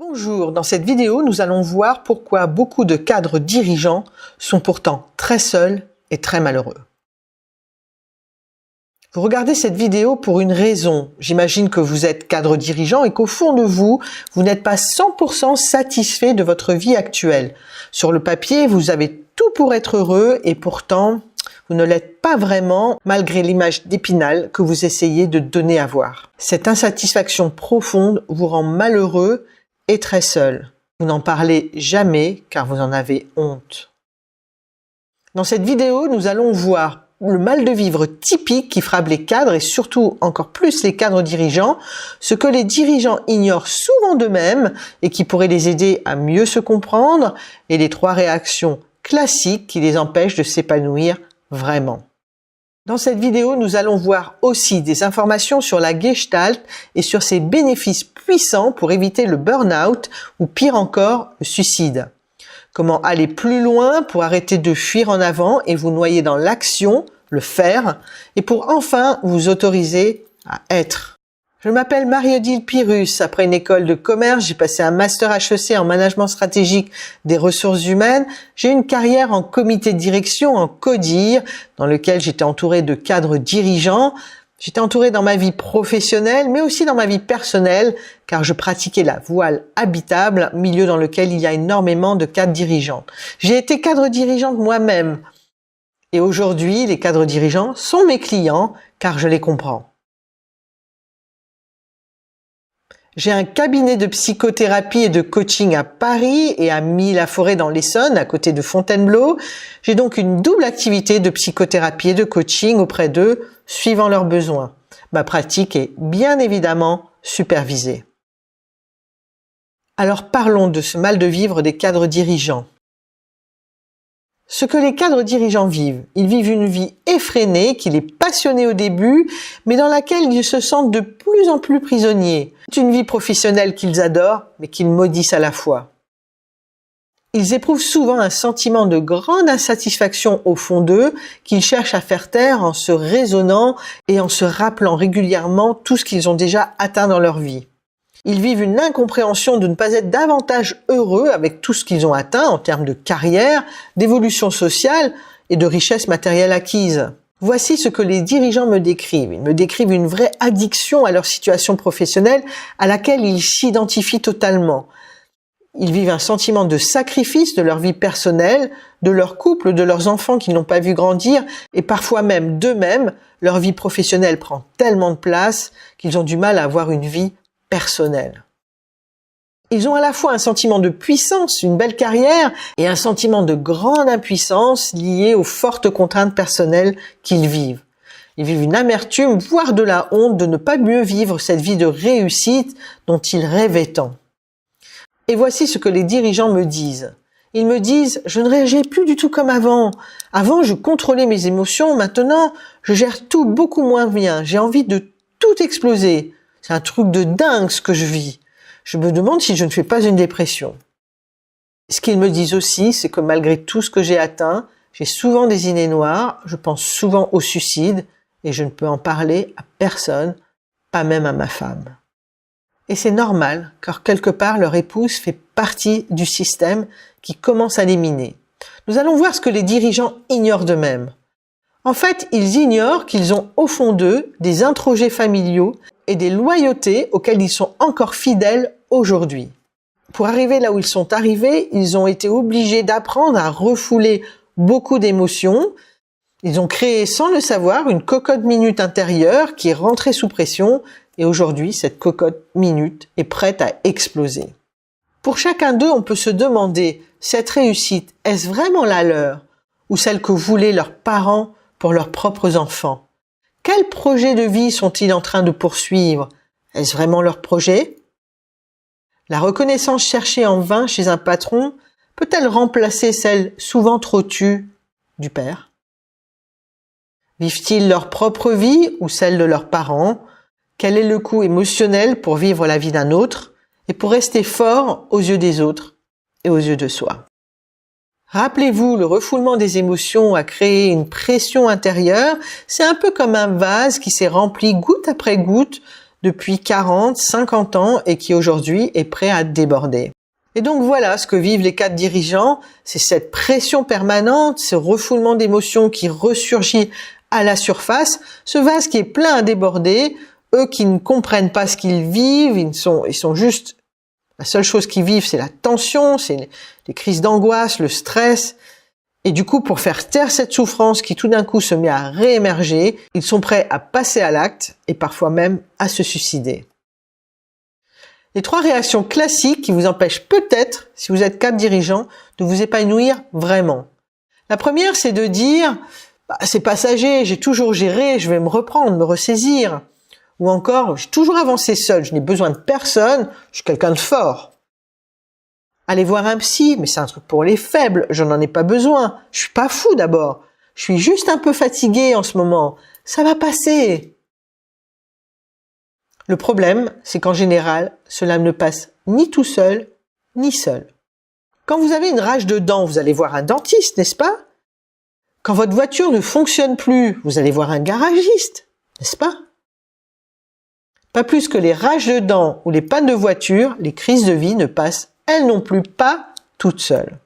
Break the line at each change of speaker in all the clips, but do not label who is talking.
Bonjour, dans cette vidéo, nous allons voir pourquoi beaucoup de cadres dirigeants sont pourtant très seuls et très malheureux. Vous regardez cette vidéo pour une raison. J'imagine que vous êtes cadre dirigeant et qu'au fond de vous, vous n'êtes pas 100% satisfait de votre vie actuelle. Sur le papier, vous avez tout pour être heureux et pourtant, vous ne l'êtes pas vraiment malgré l'image d'Épinal que vous essayez de donner à voir. Cette insatisfaction profonde vous rend malheureux et très seul. Vous n'en parlez jamais car vous en avez honte. Dans cette vidéo, nous allons voir le mal de vivre typique qui frappe les cadres et surtout encore plus les cadres dirigeants, ce que les dirigeants ignorent souvent d'eux-mêmes et qui pourrait les aider à mieux se comprendre et les 3 réactions classiques qui les empêchent de s'épanouir vraiment. Dans cette vidéo, nous allons voir aussi des informations sur la Gestalt et sur ses bénéfices puissants pour éviter le burn-out ou pire encore, le suicide. Comment aller plus loin pour arrêter de fuir en avant et vous noyer dans l'action, le faire, et pour enfin vous autoriser à être. Je m'appelle Marie-Odile Pyrrhus. Après une école de commerce, j'ai passé un master HEC en management stratégique des ressources humaines. J'ai eu une carrière en comité de direction, en CODIR, dans lequel j'étais entourée de cadres dirigeants. J'étais entourée dans ma vie professionnelle, mais aussi dans ma vie personnelle, car je pratiquais la voile habitable, milieu dans lequel il y a énormément de cadres dirigeants. J'ai été cadre dirigeante moi-même. Et aujourd'hui, les cadres dirigeants sont mes clients, car je les comprends. J'ai un cabinet de psychothérapie et de coaching à Paris et à Milly-la-Forêt dans l'Essonne, à côté de Fontainebleau. J'ai donc une double activité de psychothérapie et de coaching auprès d'eux, suivant leurs besoins. Ma pratique est bien évidemment supervisée. Alors parlons de ce mal de vivre des cadres dirigeants. Ce que les cadres dirigeants vivent, ils vivent une vie effrénée qui les passionnait au début, mais dans laquelle ils se sentent de plus en plus prisonniers. C'est une vie professionnelle qu'ils adorent, mais qu'ils maudissent à la fois. Ils éprouvent souvent un sentiment de grande insatisfaction au fond d'eux, qu'ils cherchent à faire taire en se raisonnant et en se rappelant régulièrement tout ce qu'ils ont déjà atteint dans leur vie. Ils vivent une incompréhension de ne pas être davantage heureux avec tout ce qu'ils ont atteint en termes de carrière, d'évolution sociale et de richesse matérielle acquise. Voici ce que les dirigeants me décrivent. Ils me décrivent une vraie addiction à leur situation professionnelle à laquelle ils s'identifient totalement. Ils vivent un sentiment de sacrifice de leur vie personnelle, de leur couple, de leurs enfants qu'ils n'ont pas vu grandir et parfois même d'eux-mêmes. Leur vie professionnelle prend tellement de place qu'ils ont du mal à avoir une vie personnelle. Ils ont à la fois un sentiment de puissance, une belle carrière, et un sentiment de grande impuissance lié aux fortes contraintes personnelles qu'ils vivent. Ils vivent une amertume, voire de la honte de ne pas mieux vivre cette vie de réussite dont ils rêvaient tant. Et voici ce que les dirigeants me disent. Ils me disent « Je ne réagis plus du tout comme avant. Avant, je contrôlais mes émotions. Maintenant, je gère tout beaucoup moins bien. J'ai envie de tout exploser. C'est un truc de dingue ce que je vis. Je me demande si je ne fais pas une dépression. » Ce qu'ils me disent aussi, c'est que malgré tout ce que j'ai atteint, j'ai souvent des idées noires, je pense souvent au suicide et je ne peux en parler à personne, pas même à ma femme. Et c'est normal, car quelque part leur épouse fait partie du système qui commence à les miner. Nous allons voir ce que les dirigeants ignorent d'eux-mêmes. En fait, ils ignorent qu'ils ont au fond d'eux des introjets familiaux et des loyautés auxquelles ils sont encore fidèles aujourd'hui. Pour arriver là où ils sont arrivés, ils ont été obligés d'apprendre à refouler beaucoup d'émotions. Ils ont créé, sans le savoir, une cocotte minute intérieure qui est rentrée sous pression et aujourd'hui, cette cocotte minute est prête à exploser. Pour chacun d'eux, on peut se demander, cette réussite, est-ce vraiment la leur ou celle que voulaient leurs parents pour leurs propres enfants? Quel projet de vie sont-ils en train de poursuivre? Est-ce vraiment leur projet? La reconnaissance cherchée en vain chez un patron peut-elle remplacer celle souvent trop tue du père? Vivent-ils leur propre vie ou celle de leurs parents? Quel est le coût émotionnel pour vivre la vie d'un autre et pour rester fort aux yeux des autres et aux yeux de soi? Rappelez-vous, le refoulement des émotions a créé une pression intérieure. C'est un peu comme un vase qui s'est rempli goutte après goutte depuis 40, 50 ans et qui aujourd'hui est prêt à déborder. Et donc voilà ce que vivent les cadres dirigeants, c'est cette pression permanente, ce refoulement d'émotions qui ressurgit à la surface, ce vase qui est plein à déborder, eux qui ne comprennent pas ce qu'ils vivent, ils sont juste, la seule chose qu'ils vivent c'est la tension, c'est les crises d'angoisse, le stress. Et du coup, pour faire taire cette souffrance qui tout d'un coup se met à réémerger, ils sont prêts à passer à l'acte et parfois même à se suicider. Les 3 réactions classiques qui vous empêchent peut-être, si vous êtes cadre dirigeant, de vous épanouir vraiment. La première, c'est de dire c'est passager, j'ai toujours géré, je vais me reprendre, me ressaisir. Ou encore, j'ai toujours avancé seul, je n'ai besoin de personne, je suis quelqu'un de fort. Allez voir un psy, mais c'est un truc pour les faibles, je n'en ai pas besoin. Je suis pas fou d'abord, je suis juste un peu fatigué en ce moment, ça va passer. Le problème, c'est qu'en général, cela ne passe ni tout seul, ni seul. Quand vous avez une rage de dents, vous allez voir un dentiste, n'est-ce pas? Quand votre voiture ne fonctionne plus, vous allez voir un garagiste, n'est-ce pas? Pas plus que les rages de dents ou les pannes de voiture, les crises de vie ne passent, elles non plus, pas toutes seules.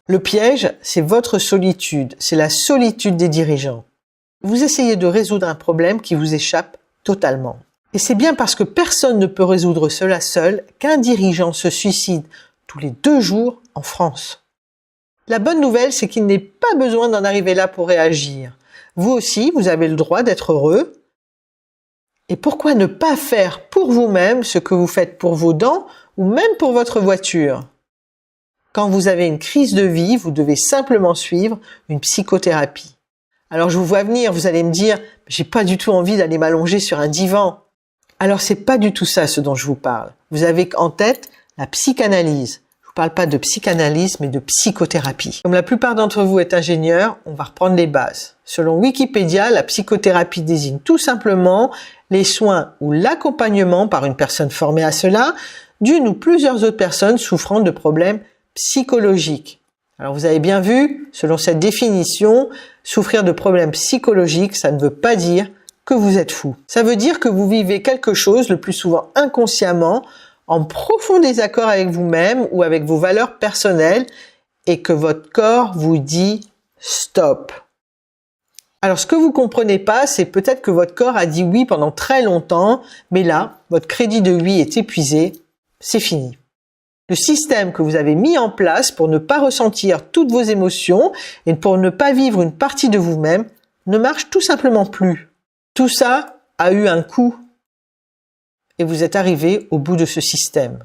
Le piège, c'est votre solitude, c'est la solitude des dirigeants. Vous essayez de résoudre un problème qui vous échappe totalement. Et c'est bien parce que personne ne peut résoudre cela seul qu'un dirigeant se suicide tous les 2 jours en France. La bonne nouvelle, c'est qu'il n'est pas besoin d'en arriver là pour réagir. Vous aussi, vous avez le droit d'être heureux. Et pourquoi ne pas faire pour vous-même ce que vous faites pour vos dents ou même pour votre voiture? Quand vous avez une crise de vie, vous devez simplement suivre une psychothérapie. Alors je vous vois venir, vous allez me dire « j'ai pas du tout envie d'aller m'allonger sur un divan ». Alors c'est pas du tout ça ce dont je vous parle. Vous avez en tête la psychanalyse. Je vous parle pas de psychanalyse mais de psychothérapie. Comme la plupart d'entre vous êtes ingénieurs, on va reprendre les bases. Selon Wikipédia, la psychothérapie désigne tout simplement les soins ou l'accompagnement par une personne formée à cela d'une ou plusieurs autres personnes souffrant de problèmes psychologiques. Alors vous avez bien vu, selon cette définition, souffrir de problèmes psychologiques, ça ne veut pas dire que vous êtes fou. Ça veut dire que vous vivez quelque chose, le plus souvent inconsciemment, en profond désaccord avec vous-même ou avec vos valeurs personnelles et que votre corps vous dit « stop ». Alors ce que vous comprenez pas, c'est peut-être que votre corps a dit oui pendant très longtemps, mais là, votre crédit de oui est épuisé, c'est fini. Le système que vous avez mis en place pour ne pas ressentir toutes vos émotions et pour ne pas vivre une partie de vous-même ne marche tout simplement plus. Tout ça a eu un coût et vous êtes arrivé au bout de ce système.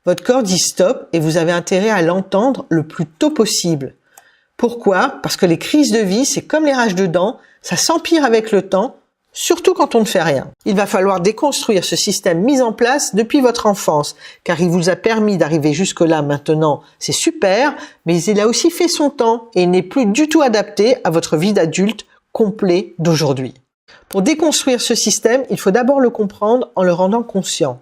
Votre corps dit stop et vous avez intérêt à l'entendre le plus tôt possible. Pourquoi? Parce que les crises de vie, c'est comme les rages de dents, ça s'empire avec le temps, surtout quand on ne fait rien. Il va falloir déconstruire ce système mis en place depuis votre enfance, car il vous a permis d'arriver jusque-là maintenant, c'est super, mais il a aussi fait son temps et il n'est plus du tout adapté à votre vie d'adulte complet d'aujourd'hui. Pour déconstruire ce système, il faut d'abord le comprendre en le rendant conscient.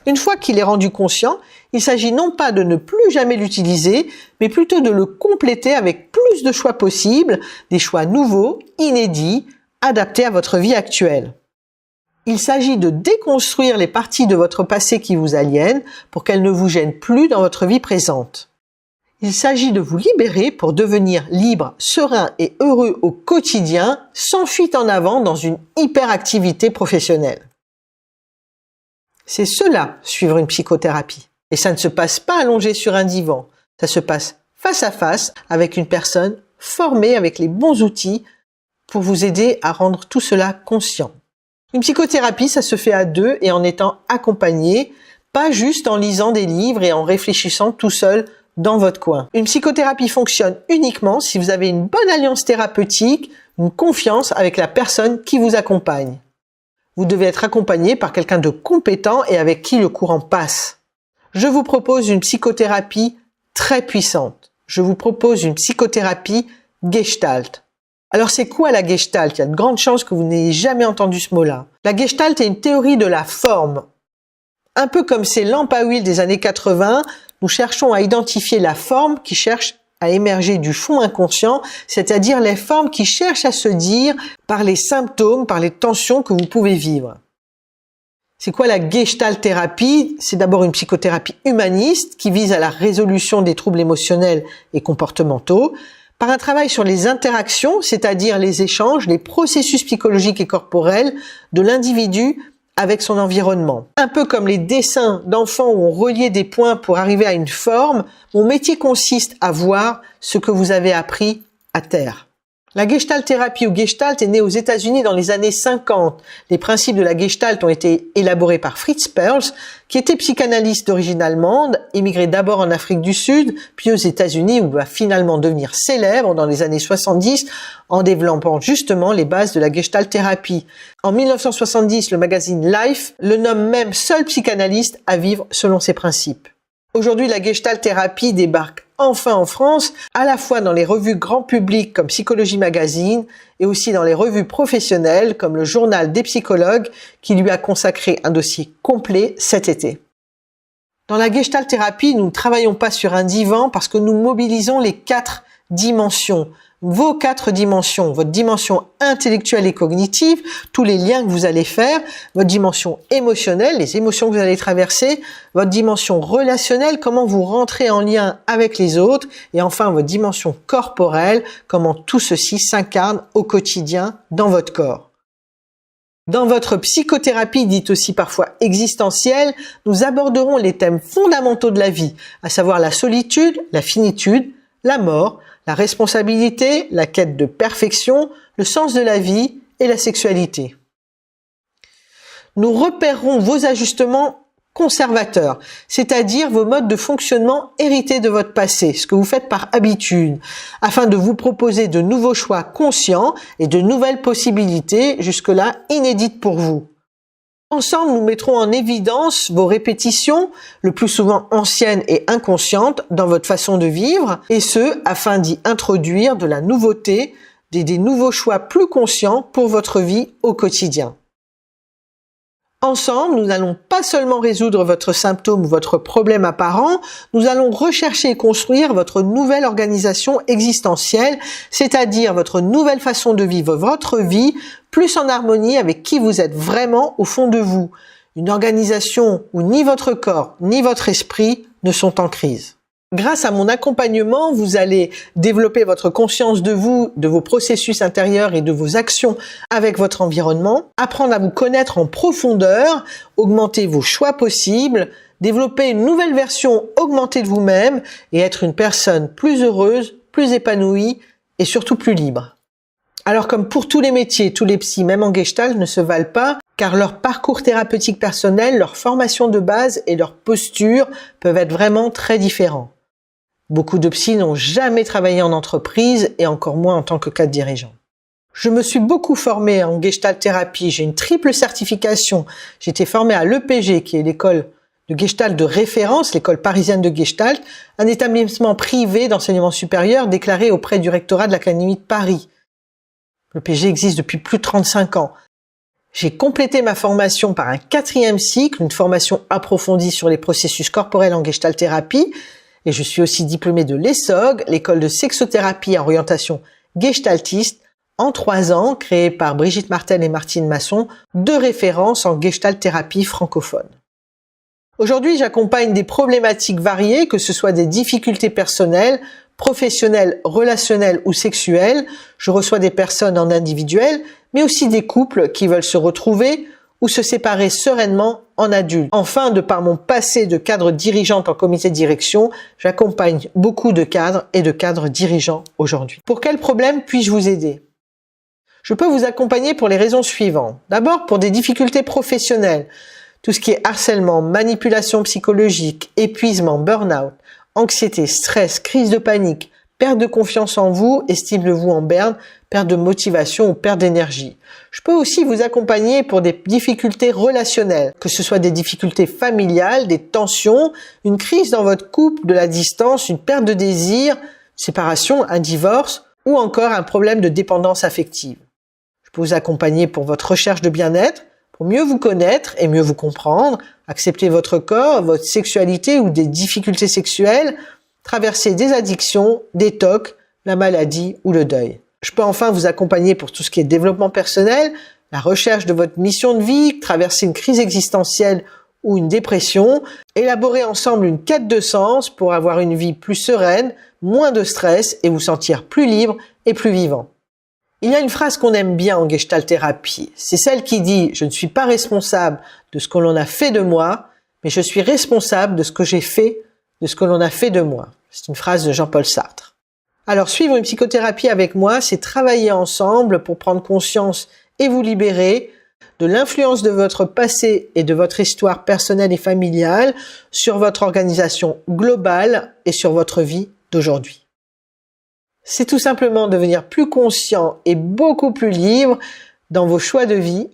Une fois qu'il est rendu conscient, il s'agit non pas de ne plus jamais l'utiliser, mais plutôt de le compléter avec plus de choix possibles, des choix nouveaux, inédits, adaptés à votre vie actuelle. Il s'agit de déconstruire les parties de votre passé qui vous aliènent pour qu'elles ne vous gênent plus dans votre vie présente. Il s'agit de vous libérer pour devenir libre, serein et heureux au quotidien, sans fuite en avant dans une hyperactivité professionnelle. C'est cela, suivre une psychothérapie. Et ça ne se passe pas allongé sur un divan. Ça se passe face à face avec une personne formée avec les bons outils pour vous aider à rendre tout cela conscient. Une psychothérapie, ça se fait à 2 et en étant accompagné, pas juste en lisant des livres et en réfléchissant tout seul dans votre coin. Une psychothérapie fonctionne uniquement si vous avez une bonne alliance thérapeutique, une confiance avec la personne qui vous accompagne. Vous devez être accompagné par quelqu'un de compétent et avec qui le courant passe. Je vous propose une psychothérapie très puissante. Je vous propose une psychothérapie Gestalt. Alors c'est quoi la Gestalt? Il y a de grandes chances que vous n'ayez jamais entendu ce mot-là. La Gestalt est une théorie de la forme. Un peu comme ces lampes à huile des années 80, nous cherchons à identifier la forme qui cherche à émerger du fond inconscient, c'est-à-dire les formes qui cherchent à se dire par les symptômes, par les tensions que vous pouvez vivre. C'est quoi la Gestalt thérapie? C'est d'abord une psychothérapie humaniste qui vise à la résolution des troubles émotionnels et comportementaux par un travail sur les interactions, c'est-à-dire les échanges, les processus psychologiques et corporels de l'individu avec son environnement. Un peu comme les dessins d'enfants où on reliait des points pour arriver à une forme, mon métier consiste à voir ce que vous avez appris à terre. La Gestalt thérapie ou Gestalt est née aux États-Unis dans les années 50. Les principes de la Gestalt ont été élaborés par Fritz Perls, qui était psychanalyste d'origine allemande, émigré d'abord en Afrique du Sud, puis aux États-Unis où il va finalement devenir célèbre dans les années 70 en développant justement les bases de la Gestalt thérapie. En 1970, le magazine Life le nomme même seul psychanalyste à vivre selon ses principes. Aujourd'hui, la Gestalt thérapie débarque enfin en France, à la fois dans les revues grand public comme Psychologie Magazine et aussi dans les revues professionnelles comme le Journal des psychologues qui lui a consacré un dossier complet cet été. Dans la Gestalt thérapie, nous ne travaillons pas sur un divan parce que nous mobilisons les 4 dimensions. Vos 4 dimensions, votre dimension intellectuelle et cognitive, tous les liens que vous allez faire, votre dimension émotionnelle, les émotions que vous allez traverser, votre dimension relationnelle, comment vous rentrez en lien avec les autres, et enfin votre dimension corporelle, comment tout ceci s'incarne au quotidien dans votre corps. Dans votre psychothérapie, dite aussi parfois existentielle, nous aborderons les thèmes fondamentaux de la vie, à savoir la solitude, la finitude, la mort, la responsabilité, la quête de perfection, le sens de la vie et la sexualité. Nous repérerons vos ajustements conservateurs, c'est-à-dire vos modes de fonctionnement hérités de votre passé, ce que vous faites par habitude, afin de vous proposer de nouveaux choix conscients et de nouvelles possibilités jusque-là inédites pour vous. Ensemble, nous mettrons en évidence vos répétitions, le plus souvent anciennes et inconscientes, dans votre façon de vivre, et ce, afin d'y introduire de la nouveauté, des nouveaux choix plus conscients pour votre vie au quotidien. Ensemble, nous n'allons pas seulement résoudre votre symptôme ou votre problème apparent, nous allons rechercher et construire votre nouvelle organisation existentielle, c'est-à-dire votre nouvelle façon de vivre votre vie, plus en harmonie avec qui vous êtes vraiment au fond de vous. Une organisation où ni votre corps ni votre esprit ne sont en crise. Grâce à mon accompagnement, vous allez développer votre conscience de vous, de vos processus intérieurs et de vos actions avec votre environnement, apprendre à vous connaître en profondeur, augmenter vos choix possibles, développer une nouvelle version augmentée de vous-même et être une personne plus heureuse, plus épanouie et surtout plus libre. Alors comme pour tous les métiers, tous les psys, même en Gestalt, ne se valent pas, car leur parcours thérapeutique personnel, leur formation de base et leur posture peuvent être vraiment très différents. Beaucoup de psys n'ont jamais travaillé en entreprise et encore moins en tant que cadre dirigeant. Je me suis beaucoup formée en Gestalt thérapie, j'ai une triple certification. J'ai été formée à l'EPG, qui est l'école de Gestalt de référence, l'école parisienne de Gestalt, un établissement privé d'enseignement supérieur déclaré auprès du rectorat de l'Académie de Paris. L'EPG existe depuis plus de 35 ans. J'ai complété ma formation par un 4e cycle, une formation approfondie sur les processus corporels en Gestalt thérapie, et je suis aussi diplômée de l'ESOG, l'école de sexothérapie à orientation gestaltiste, en 3 ans, créée par Brigitte Martel et Martine Masson, 2 références en Gestalt thérapie francophone. Aujourd'hui, j'accompagne des problématiques variées, que ce soit des difficultés personnelles, professionnelles, relationnelles ou sexuelles. Je reçois des personnes en individuel, mais aussi des couples qui veulent se retrouver ou se séparer sereinement en adulte. Enfin, de par mon passé de cadre dirigeante en comité de direction, j'accompagne beaucoup de cadres et de cadres dirigeants aujourd'hui. Pour quel problème puis-je vous aider ? Je peux vous accompagner pour les raisons suivantes. D'abord, pour des difficultés professionnelles. Tout ce qui est harcèlement, manipulation psychologique, épuisement, burn-out, anxiété, stress, crise de panique, perte de confiance en vous, estime de vous en berne, perte de motivation ou perte d'énergie. Je peux aussi vous accompagner pour des difficultés relationnelles, que ce soit des difficultés familiales, des tensions, une crise dans votre couple, de la distance, une perte de désir, séparation, un divorce ou encore un problème de dépendance affective. Je peux vous accompagner pour votre recherche de bien-être, pour mieux vous connaître et mieux vous comprendre, accepter votre corps, votre sexualité ou des difficultés sexuelles, traverser des addictions, des TOC, la maladie ou le deuil. Je peux enfin vous accompagner pour tout ce qui est développement personnel, la recherche de votre mission de vie, traverser une crise existentielle ou une dépression, élaborer ensemble une quête de sens pour avoir une vie plus sereine, moins de stress et vous sentir plus libre et plus vivant. Il y a une phrase qu'on aime bien en Gestalt thérapie, c'est celle qui dit « Je ne suis pas responsable de ce que l'on a fait de moi, mais je suis responsable de ce que j'ai fait de ce que l'on a fait de moi ». C'est une phrase de Jean-Paul Sartre. Alors suivre une psychothérapie avec moi, c'est travailler ensemble pour prendre conscience et vous libérer de l'influence de votre passé et de votre histoire personnelle et familiale sur votre organisation globale et sur votre vie d'aujourd'hui. C'est tout simplement devenir plus conscient et beaucoup plus libre dans vos choix de vie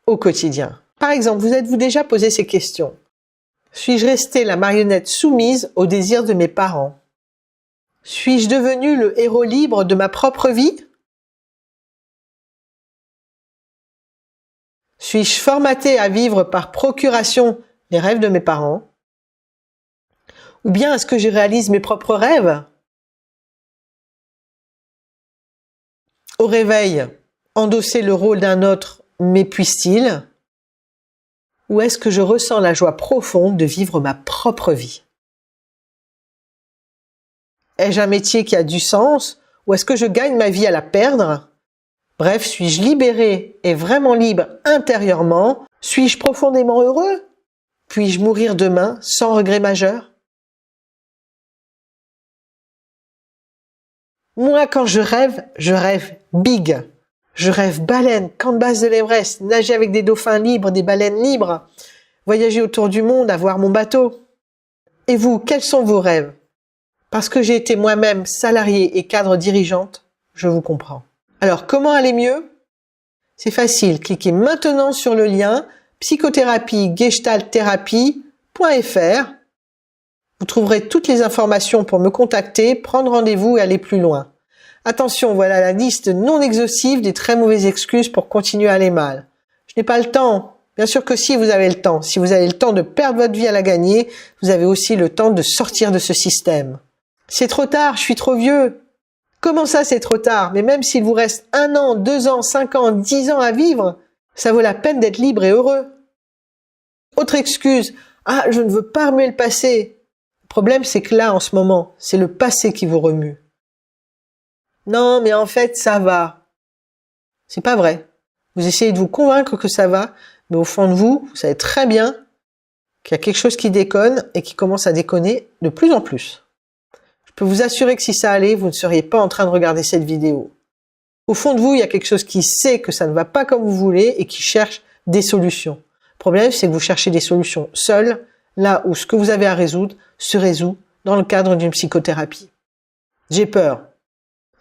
au quotidien. Par exemple, vous êtes-vous déjà posé ces questions? Suis-je resté la marionnette soumise aux désirs de mes parents? Suis-je devenu le héros libre de ma propre vie? Suis-je formaté à vivre par procuration les rêves de mes parents? Ou bien est-ce que je réalise mes propres rêves? Au réveil, endosser le rôle d'un autre m'épuise-t-il? Ou est-ce que je ressens la joie profonde de vivre ma propre vie? Ai-je un métier qui a du sens ou est-ce que je gagne ma vie à la perdre? Bref, suis-je libéré et vraiment libre intérieurement? Suis-je profondément heureux? Puis-je mourir demain sans regret majeur? Moi, quand je rêve big. Je rêve baleine, camp de base de l'Everest, nager avec des dauphins libres, des baleines libres, voyager autour du monde, avoir mon bateau. Et vous, quels sont vos rêves? Parce que j'ai été moi-même salariée et cadre dirigeante, je vous comprends. Alors, comment aller mieux? C'est facile, cliquez maintenant sur le lien psychothérapie-gestalttherapie.fr. Vous trouverez toutes les informations pour me contacter, prendre rendez-vous et aller plus loin. Attention, voilà la liste non exhaustive des très mauvaises excuses pour continuer à aller mal. Je n'ai pas le temps. Bien sûr que si vous avez le temps. Si vous avez le temps de perdre votre vie à la gagner, vous avez aussi le temps de sortir de ce système. C'est trop tard, je suis trop vieux. Comment ça, c'est trop tard? Mais même s'il vous reste 1 an, 2 ans, 5 ans, 10 ans à vivre, ça vaut la peine d'être libre et heureux. Autre excuse. Ah, je ne veux pas remuer le passé. Le problème, c'est que là, en ce moment, c'est le passé qui vous remue. Non, mais en fait, ça va. C'est pas vrai. Vous essayez de vous convaincre que ça va, mais au fond de vous, vous savez très bien qu'il y a quelque chose qui déconne et qui commence à déconner de plus en plus. Je peux vous assurer que si ça allait, vous ne seriez pas en train de regarder cette vidéo. Au fond de vous, il y a quelque chose qui sait que ça ne va pas comme vous voulez et qui cherche des solutions. Le problème, c'est que vous cherchez des solutions seules, là où ce que vous avez à résoudre se résout dans le cadre d'une psychothérapie. J'ai peur.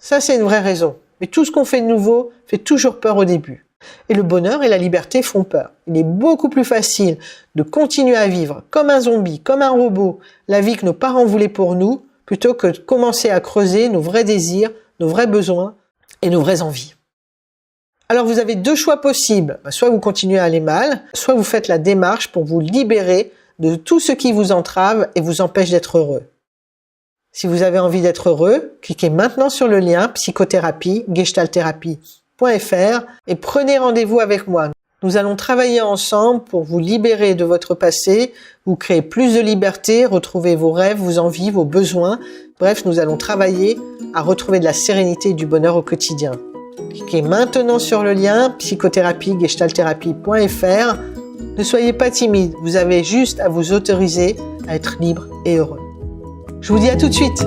Ça, c'est une vraie raison. Mais tout ce qu'on fait de nouveau fait toujours peur au début. Et le bonheur et la liberté font peur. Il est beaucoup plus facile de continuer à vivre comme un zombie, comme un robot, la vie que nos parents voulaient pour nous, plutôt que de commencer à creuser nos vrais désirs, nos vrais besoins et nos vraies envies. Alors vous avez 2 choix possibles. Soit vous continuez à aller mal, soit vous faites la démarche pour vous libérer de tout ce qui vous entrave et vous empêche d'être heureux. Si vous avez envie d'être heureux, cliquez maintenant sur le lien psychothérapie-gestalttherapie.fr et prenez rendez-vous avec moi. Nous allons travailler ensemble pour vous libérer de votre passé, vous créer plus de liberté, retrouver vos rêves, vos envies, vos besoins. Bref, nous allons travailler à retrouver de la sérénité et du bonheur au quotidien. Cliquez maintenant sur le lien psychothérapie-gestalttherapie.fr. Ne soyez pas timide, vous avez juste à vous autoriser à être libre et heureux. Je vous dis à tout de suite.